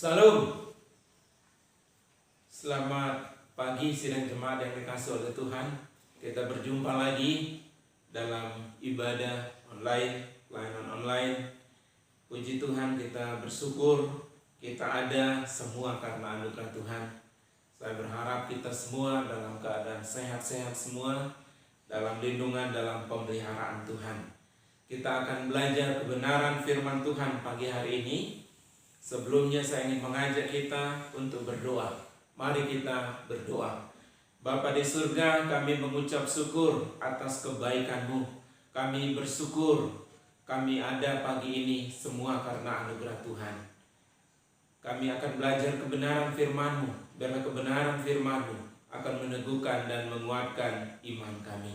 Salam. Selamat pagi sidang jemaat yang dikasihi oleh Tuhan. Kita berjumpa lagi dalam ibadah online, pelayanan online. Puji Tuhan, kita bersyukur kita ada semua karena anugerah Tuhan. Saya berharap kita semua dalam keadaan sehat-sehat semua, dalam lindungan, dalam pemeliharaan Tuhan. Kita akan belajar kebenaran firman Tuhan pagi hari ini. Sebelumnya saya ingin mengajak kita untuk berdoa. Mari kita berdoa. Bapa di surga, kami mengucap syukur atas kebaikan-Mu. Kami bersyukur kami ada pagi ini semua karena anugerah Tuhan. Kami akan belajar kebenaran firman-Mu. Biarlah kebenaran firman-Mu akan meneguhkan dan menguatkan iman kami.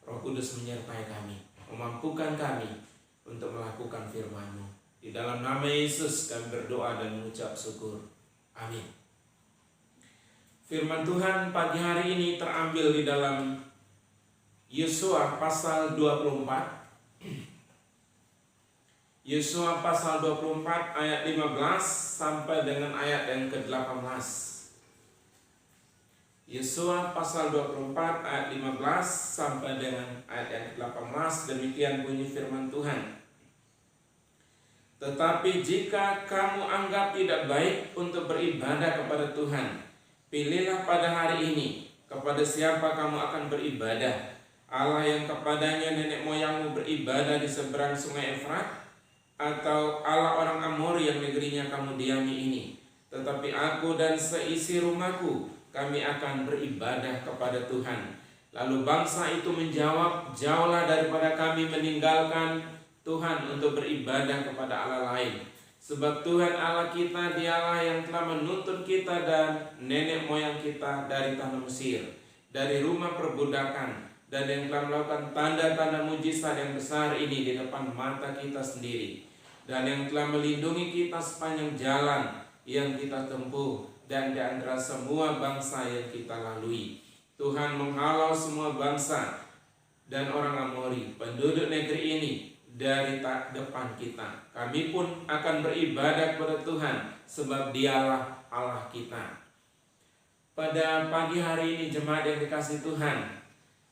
Roh Kudus menyertai kami, memampukan kami untuk melakukan firman-Mu. Di dalam nama Yesus kami berdoa dan mengucap syukur. Amin. Firman Tuhan pagi hari ini terambil di dalam Yosua pasal 24. Yosua pasal 24 ayat 15 sampai dengan ayat yang ke-18. Yosua pasal 24 ayat 15 sampai dengan ayat yang ke-18. Demikian bunyi firman Tuhan. Tetapi jika kamu anggap tidak baik untuk beribadah kepada Tuhan, pilihlah pada hari ini kepada siapa kamu akan beribadah. Allah yang kepadanya nenek moyangmu beribadah di seberang sungai Efrat, atau Allah orang Amori yang negerinya kamu diami ini. Tetapi aku dan seisi rumahku, kami akan beribadah kepada Tuhan. Lalu bangsa itu menjawab, jauhlah daripada kami meninggalkan Tuhan untuk beribadah kepada Allah lain. Sebab Tuhan Allah kita, Dialah yang telah menuntun kita dan nenek moyang kita dari tanah Mesir, dari rumah perbudakan, dan yang telah melakukan tanda-tanda mujizat yang besar ini di depan mata kita sendiri, dan yang telah melindungi kita sepanjang jalan yang kita tempuh dan di antara semua bangsa yang kita lalui. Tuhan menghalau semua bangsa dan orang Amori, penduduk negeri ini, dari depan kita. Kami pun akan beribadah kepada Tuhan, sebab Dialah Allah kita. Pada pagi hari ini jemaat yang dikasihi Tuhan,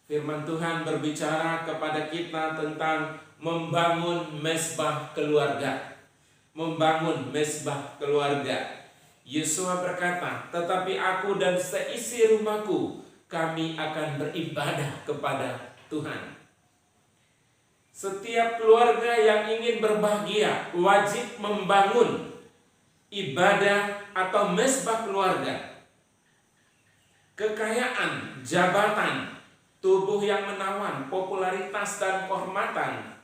firman Tuhan berbicara kepada kita tentang membangun mezbah keluarga. Membangun mezbah keluarga. Yosua berkata, tetapi aku dan seisi rumahku, kami akan beribadah kepada Tuhan. Setiap keluarga yang ingin berbahagia wajib membangun ibadah atau mezbah keluarga. Kekayaan, jabatan, tubuh yang menawan, popularitas dan kehormatan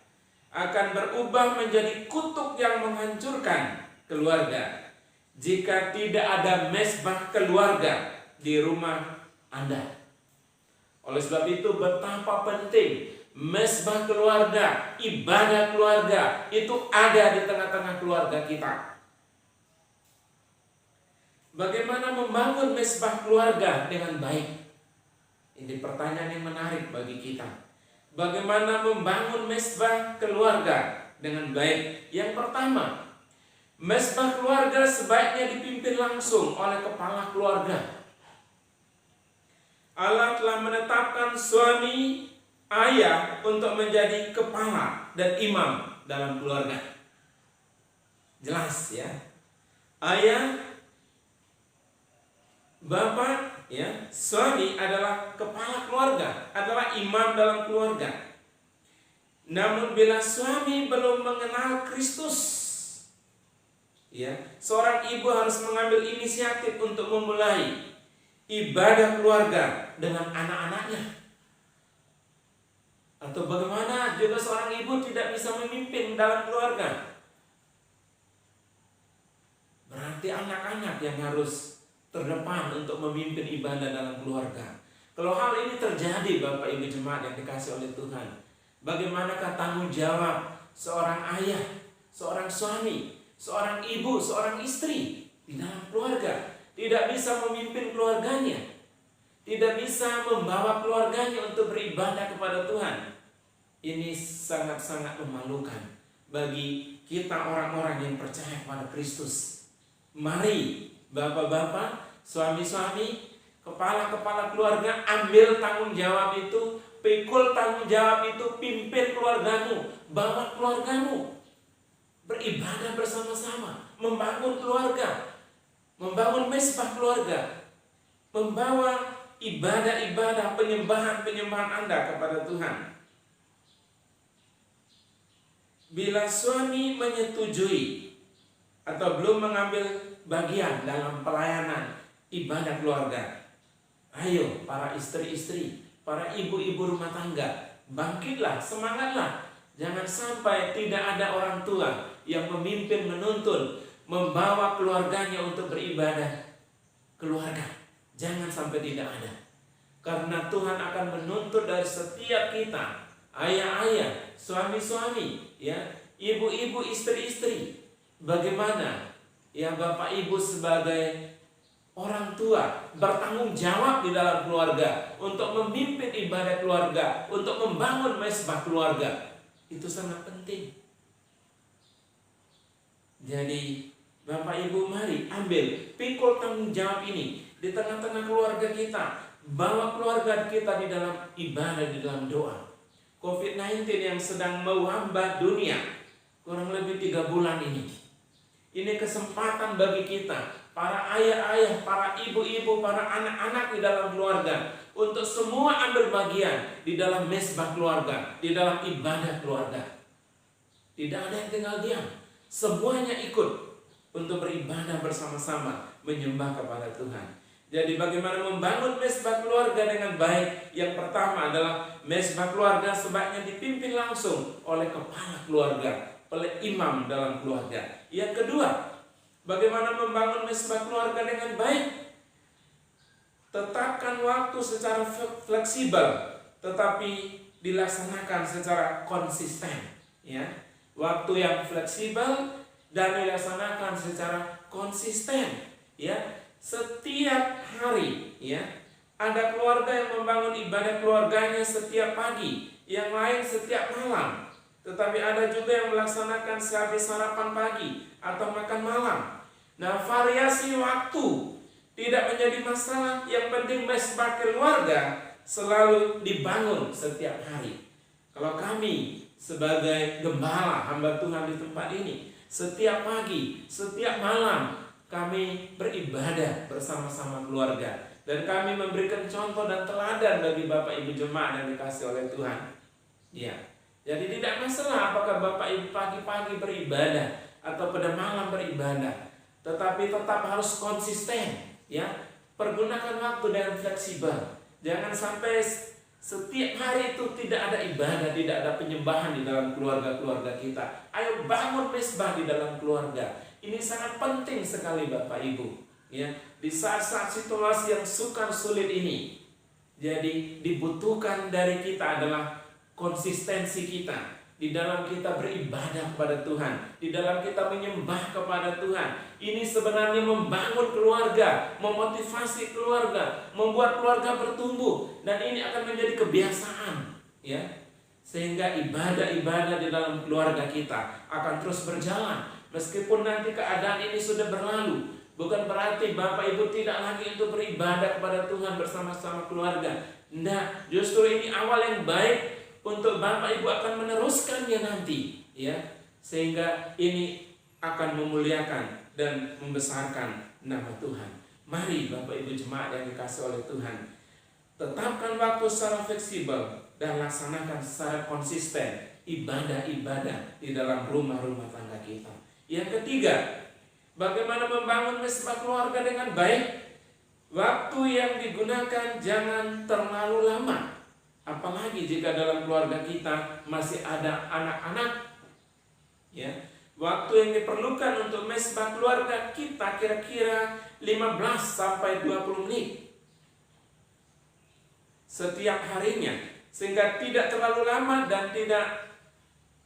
akan berubah menjadi kutuk yang menghancurkan keluarga jika tidak ada mezbah keluarga di rumah Anda. Oleh sebab itu betapa penting mezbah keluarga, ibadah keluarga itu ada di tengah-tengah keluarga kita. Bagaimana membangun mezbah keluarga dengan baik? Ini pertanyaan yang menarik bagi kita. Bagaimana membangun mezbah keluarga dengan baik? Yang pertama, mezbah keluarga sebaiknya dipimpin langsung oleh kepala keluarga. Allah telah menetapkan suami, ayah untuk menjadi kepala dan imam dalam keluarga. Jelas ya. Ayah, bapak, ya, suami adalah kepala keluarga, adalah imam dalam keluarga. Namun bila suami belum mengenal Kristus, ya, seorang ibu harus mengambil inisiatif untuk memulai ibadah keluarga dengan anak-anaknya. Atau bagaimana juga seorang ibu tidak bisa memimpin dalam keluarga? Berarti anak-anak yang harus terdepan untuk memimpin ibadah dalam keluarga. Kalau hal ini terjadi Bapak Ibu jemaat yang dikasihi oleh Tuhan, bagaimanakah tanggung jawab seorang ayah, seorang suami, seorang ibu, seorang istri di dalam keluarga? Tidak bisa memimpin keluarganya, tidak bisa membawa keluarganya untuk beribadah kepada Tuhan. Ini sangat-sangat memalukan bagi kita orang-orang yang percaya kepada Kristus. Mari bapak-bapak, suami-suami, kepala-kepala keluarga, ambil tanggung jawab itu, pikul tanggung jawab itu, pimpin keluargamu, bawa keluargamu beribadah bersama-sama, membangun keluarga, membangun mesbah keluarga, membawa ibadah-ibadah, penyembahan-penyembahan Anda kepada Tuhan. Bila suami menyetujui atau belum mengambil bagian dalam pelayanan ibadah keluarga, ayo para istri-istri, para ibu-ibu rumah tangga, bangkitlah, semangatlah. Jangan sampai tidak ada orang tua yang memimpin, menuntun, membawa keluarganya untuk beribadah keluarga. Jangan sampai tidak ada. Karena Tuhan akan menuntut dari setiap kita, ayah-ayah, suami-suami, ya, ibu-ibu, istri-istri, bagaimana ya Bapak Ibu sebagai orang tua bertanggung jawab di dalam keluarga untuk memimpin ibadah keluarga, untuk membangun mesbah keluarga. Itu sangat penting. Jadi Bapak Ibu, mari ambil, pikul tanggung jawab ini di tengah-tengah keluarga kita. Bawa keluarga kita di dalam ibadah, di dalam doa. COVID-19 yang sedang mewabah dunia kurang lebih 3 bulan ini. Ini kesempatan bagi kita, para ayah-ayah, para ibu-ibu, para anak-anak di dalam keluarga, untuk semua ambil bagian di dalam mesbah keluarga, di dalam ibadah keluarga. Tidak ada yang tinggal diam. Semuanya ikut untuk beribadah bersama-sama, menyembah kepada Tuhan. Jadi bagaimana membangun mesbah keluarga dengan baik? Yang pertama adalah mesbah keluarga sebaiknya dipimpin langsung oleh kepala keluarga, oleh imam dalam keluarga. Yang kedua, bagaimana membangun mesbah keluarga dengan baik? Tetapkan waktu secara fleksibel, tetapi dilaksanakan secara konsisten. Ya, waktu yang fleksibel dan dilaksanakan secara konsisten. Ya. Setiap hari, ya, ada keluarga yang membangun ibadah keluarganya setiap pagi, yang lain setiap malam. Tetapi ada juga yang melaksanakan sehabis sarapan pagi atau makan malam. Nah, variasi waktu tidak menjadi masalah. Yang penting mesbah keluarga selalu dibangun setiap hari. Kalau kami sebagai gembala hamba Tuhan di tempat ini, setiap pagi, setiap malam kami beribadah bersama-sama keluarga, dan kami memberikan contoh dan teladan bagi Bapak Ibu jemaat yang dikasih oleh Tuhan. Ya, jadi tidak masalah apakah Bapak Ibu pagi-pagi beribadah atau pada malam beribadah, tetapi tetap harus konsisten. Ya, pergunakan waktu dengan fleksibel. Jangan sampai setiap hari itu tidak ada ibadah, tidak ada penyembahan di dalam keluarga-keluarga kita. Ayo bangun mesbah di dalam keluarga. Ini sangat penting sekali Bapak Ibu, ya, di saat-saat situasi yang sukar sulit ini. Jadi dibutuhkan dari kita adalah konsistensi kita di dalam kita beribadah kepada Tuhan, di dalam kita menyembah kepada Tuhan. Ini sebenarnya membangun keluarga, memotivasi keluarga, membuat keluarga bertumbuh, dan ini akan menjadi kebiasaan, ya, sehingga ibadah-ibadah di dalam keluarga kita akan terus berjalan. Meskipun nanti keadaan ini sudah berlalu, bukan berarti Bapak Ibu tidak lagi untuk beribadah kepada Tuhan bersama-sama keluarga. Tidak, justru ini awal yang baik untuk Bapak Ibu akan meneruskannya nanti, ya, sehingga ini akan memuliakan dan membesarkan nama Tuhan. Mari Bapak Ibu jemaat yang dikasih oleh Tuhan, tetapkan waktu secara fleksibel dan laksanakan secara konsisten ibadah-ibadah di dalam rumah-rumah tangga kita. Yang ketiga, bagaimana membangun mesbah keluarga dengan baik? Waktu yang digunakan jangan terlalu lama. Apalagi jika dalam keluarga kita masih ada anak-anak. Ya, waktu yang diperlukan untuk mesbah keluarga kita kira-kira 15 sampai 20 menit setiap harinya, sehingga tidak terlalu lama dan tidak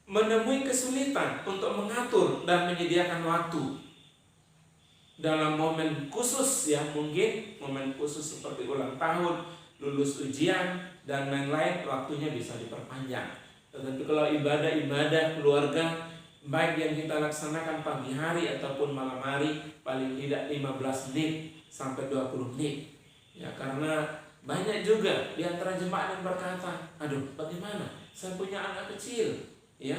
menemui kesulitan untuk mengatur dan menyediakan waktu dalam momen khusus, ya, mungkin momen khusus seperti ulang tahun, lulus ujian, dan lain-lain, waktunya bisa diperpanjang. Tetapi kalau ibadah-ibadah keluarga baik yang kita laksanakan pagi hari ataupun malam hari, paling tidak 15 menit sampai 20 menit. Ya, karena banyak juga di antara jemaat yang berkata, aduh bagaimana, saya punya anak kecil, ya,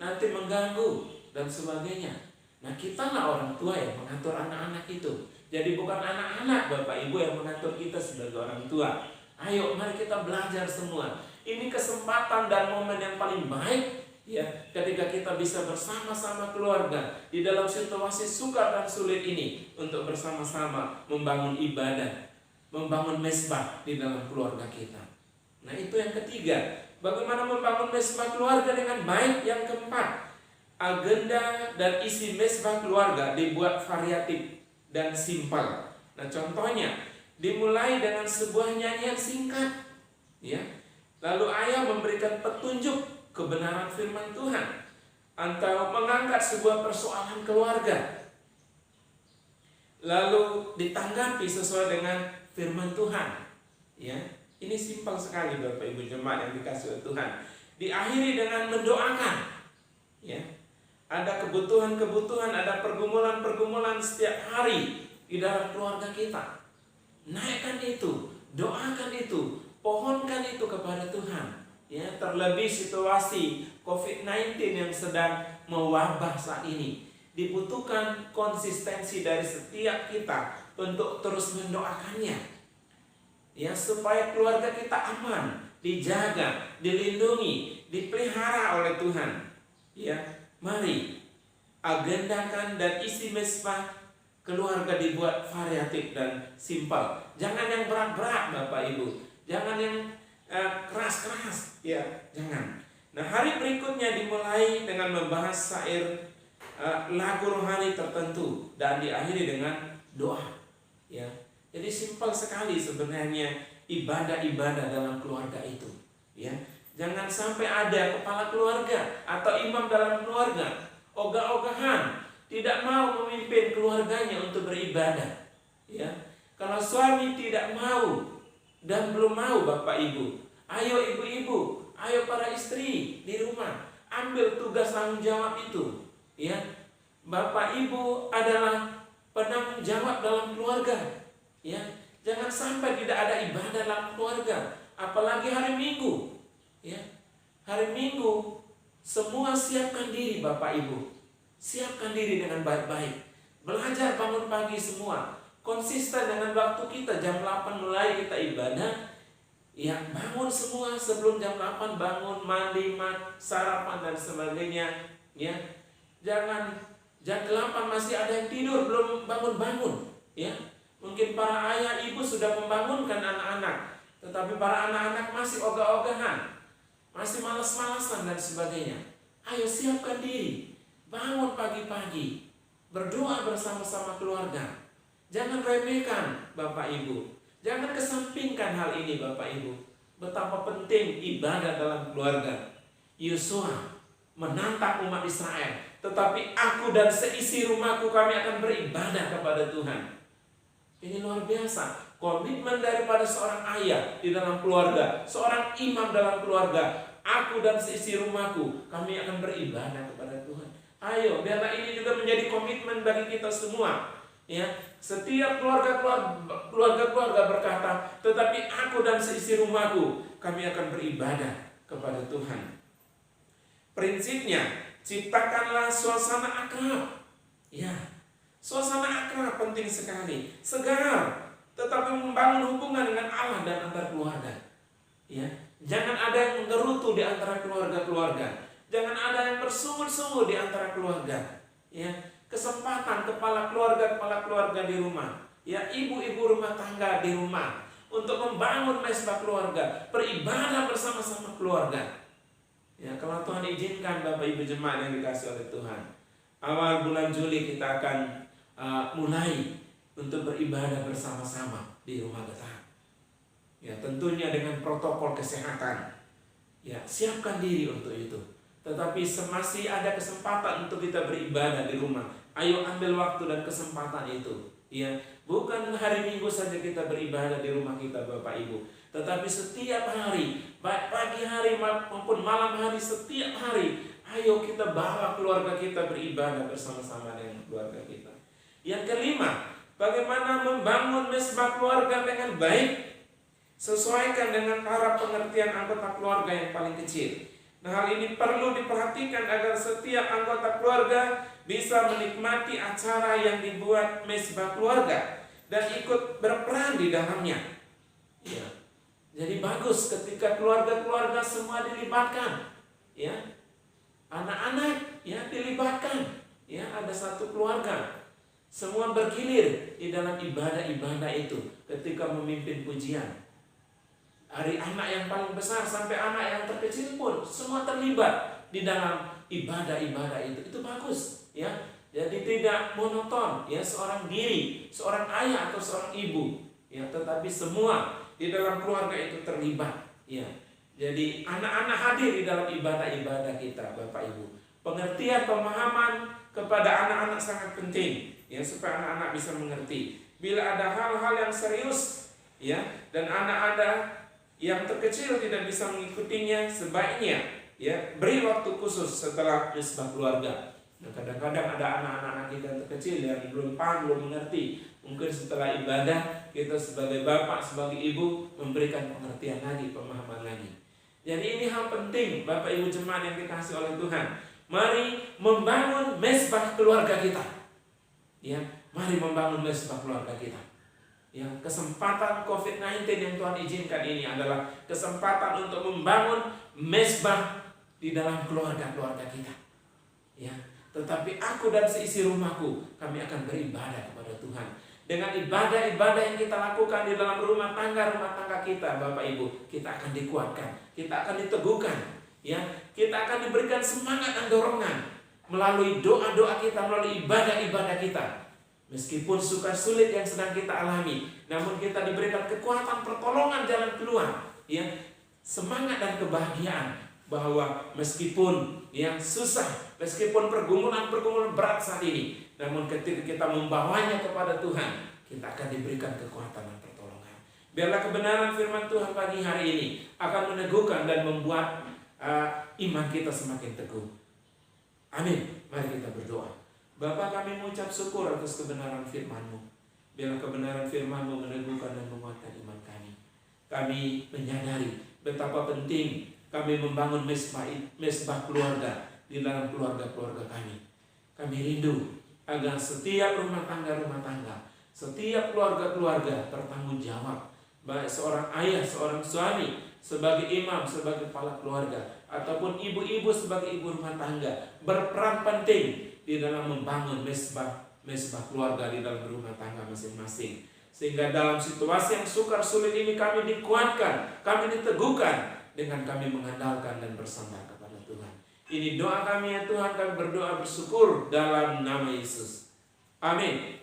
nanti mengganggu dan sebagainya. Nah, kita lah orang tua yang mengatur anak-anak itu. Jadi bukan anak-anak Bapak Ibu yang mengatur kita sebagai orang tua. Ayo mari kita belajar semua. Ini kesempatan dan momen yang paling baik, ya, ketika kita bisa bersama-sama keluarga di dalam situasi sukar dan sulit ini untuk bersama-sama membangun ibadah, membangun mesbah di dalam keluarga kita. Nah, itu yang ketiga. Bagaimana membangun mesbah keluarga dengan baik? Yang keempat, agenda dan isi mesbah keluarga dibuat variatif dan simpel. Nah, contohnya dimulai dengan sebuah nyanyian singkat, ya. Lalu ayah memberikan petunjuk kebenaran firman Tuhan atau mengangkat sebuah persoalan keluarga, lalu ditanggapi sesuai dengan firman Tuhan. Ya, ini simpel sekali Bapak Ibu jemaat yang dikasihi Tuhan. Diakhiri dengan mendoakan. Ya, ada kebutuhan-kebutuhan, ada pergumulan-pergumulan setiap hari di dalam keluarga kita. Naikkan itu, doakan itu, pohonkan itu kepada Tuhan. Ya, terlebih situasi COVID-19 yang sedang mewabah saat ini, dibutuhkan konsistensi dari setiap kita untuk terus mendoakannya. Ya, supaya keluarga kita aman, dijaga, dilindungi, dipelihara oleh Tuhan. Ya, mari agendakan dan isi mesbah keluarga dibuat variatif dan simpel. Jangan yang berat-berat Bapak Ibu. Jangan yang keras-keras, ya, jangan. Nah, hari berikutnya dimulai dengan membahas syair lagu rohani tertentu dan diakhiri dengan doa. Ya, jadi simpel sekali sebenarnya ibadah-ibadah dalam keluarga itu. Ya, jangan sampai ada kepala keluarga atau imam dalam keluarga ogah-ogahan, tidak mau memimpin keluarganya untuk beribadah. Ya, kalau suami tidak mau dan belum mau Bapak Ibu, ayo ibu-ibu, ayo para istri di rumah, ambil tugas tanggung jawab itu. Ya, Bapak Ibu adalah penanggung jawab dalam keluarga. Ya, jangan sampai tidak ada ibadah dalam keluarga, apalagi hari Minggu. Ya, hari Minggu semua siapkan diri Bapak Ibu, siapkan diri dengan baik-baik. Belajar bangun pagi semua, konsisten dengan waktu kita. Jam 8 mulai kita ibadah. Ya, bangun semua sebelum jam 8, bangun, mandi, sarapan dan sebagainya. Ya, jangan jam 8 masih ada yang tidur belum bangun-bangun. Ya, mungkin para ayah ibu sudah membangunkan anak-anak, tetapi para anak-anak masih ogah-ogahan, masih malas-malasan dan sebagainya. Ayo siapkan diri, bangun pagi-pagi, berdoa bersama-sama keluarga. Jangan remehkan Bapak Ibu, jangan kesampingkan hal ini Bapak Ibu. Betapa penting ibadah dalam keluarga. Yosua menantang umat Israel, tetapi aku dan seisi rumahku kami akan beribadah kepada Tuhan. Ini luar biasa, komitmen daripada seorang ayah di dalam keluarga, seorang imam dalam keluarga. Aku dan seisi rumahku kami akan beribadah kepada Tuhan. Ayo, biarlah ini juga menjadi komitmen bagi kita semua. Ya, setiap keluarga berkata, tetapi aku dan seisi rumahku kami akan beribadah kepada Tuhan. Prinsipnya, ciptakanlah suasana akrab. Ya, suasana akrab penting sekali, segar, tetapi membangun hubungan dengan Allah dan antar keluarga. Ya, jangan ada yang menggerutu di antara keluarga-keluarga. Jangan ada yang bersungut-sungut di antara keluarga. Ya, kesempatan kepala keluarga di rumah, ya, ibu-ibu rumah tangga di rumah, untuk membangun mesbah keluarga, beribadah bersama-sama keluarga. Ya, kalau Tuhan izinkan Bapak Ibu jemaat yang dikasihi oleh Tuhan, awal bulan Juli kita akan mulai untuk beribadah bersama-sama di rumah Getah. Ya, tentunya dengan protokol kesehatan. Ya, siapkan diri untuk itu. Tetapi masih ada kesempatan untuk kita beribadah di rumah. Ayo ambil waktu dan kesempatan itu. Ya, bukan hari Minggu saja kita beribadah di rumah kita Bapak Ibu, tetapi setiap hari, baik pagi hari maupun malam hari, setiap hari Ayo kita bawa keluarga kita beribadah bersama-sama dengan keluarga kita. Yang kelima, bagaimana membangun mesbah keluarga dengan baik. Sesuaikan dengan cara pengertian anggota keluarga yang paling kecil. Nah, hal ini perlu diperhatikan agar setiap anggota keluarga bisa menikmati acara yang dibuat mesbah keluarga dan ikut berperan di dalamnya. Ya. Jadi bagus ketika keluarga-keluarga semua dilibatkan. Ya. Anak-anak ya dilibatkan. Ya, ada satu keluarga. Semua bergilir di dalam ibadah-ibadah itu ketika memimpin pujian. Dari anak yang paling besar sampai anak yang terkecil pun semua terlibat di dalam ibadah-ibadah itu. Itu bagus, ya. Jadi tidak monoton, ya, seorang diri, seorang ayah atau seorang ibu, ya, tetapi semua di dalam keluarga itu terlibat, ya. Jadi anak-anak hadir di dalam ibadah-ibadah kita, Bapak Ibu. Pengertian pemahaman kepada anak-anak sangat penting, ya, supaya anak-anak bisa mengerti. Bila ada hal-hal yang serius, ya, dan anak-anak yang terkecil tidak bisa mengikutinya, sebaiknya ya beri waktu khusus setelah mesbah keluarga. Nah, kadang-kadang ada anak-anak kita yang terkecil yang belum paham, belum mengerti. Mungkin setelah ibadah kita sebagai bapak, sebagai ibu memberikan pengertian lagi, pemahaman lagi. Jadi ini hal penting, Bapak Ibu jemaat yang dikasihi oleh Tuhan. Mari membangun mesbah keluarga kita. Ya, mari membangun mesbah keluarga kita. Ya, kesempatan COVID-19 yang Tuhan izinkan ini adalah kesempatan untuk membangun mesbah di dalam keluarga-keluarga kita. Ya, tetapi aku dan seisi rumahku, kami akan beribadah kepada Tuhan. Dengan ibadah-ibadah yang kita lakukan di dalam rumah tangga kita, Bapak Ibu, kita akan dikuatkan, kita akan diteguhkan, ya, kita akan diberikan semangat dan dorongan melalui doa-doa kita, melalui ibadah-ibadah kita. Meskipun suka sulit yang sedang kita alami, namun kita diberikan kekuatan, pertolongan, jalan keluar, ya, semangat dan kebahagiaan bahwa meskipun yang susah, meskipun pergumulan berat saat ini, namun ketika kita membawanya kepada Tuhan, kita akan diberikan kekuatan dan pertolongan. Biarlah kebenaran firman Tuhan pagi hari ini akan meneguhkan dan membuat iman kita semakin teguh. Amin. Mari kita berdoa. Bapa, kami mengucap syukur atas kebenaran firman-Mu. Biarlah kebenaran firman-Mu meneguhkan dan menguatkan iman kami. Kami menyadari betapa penting kami membangun mesbah keluarga di dalam keluarga-keluarga kami. Kami rindu agar setiap rumah tangga, setiap keluarga-keluarga bertanggung jawab. Baik seorang ayah, seorang suami, sebagai imam, sebagai kepala keluarga, ataupun ibu-ibu sebagai ibu rumah tangga, berperan penting di dalam membangun mesbah keluarga di dalam rumah tangga masing-masing. Sehingga dalam situasi yang sukar sulit ini kami dikuatkan, kami diteguhkan dengan kami mengandalkan dan bersandar kepada Tuhan. Ini doa kami ya Tuhan, kami berdoa bersyukur dalam nama Yesus. Amin.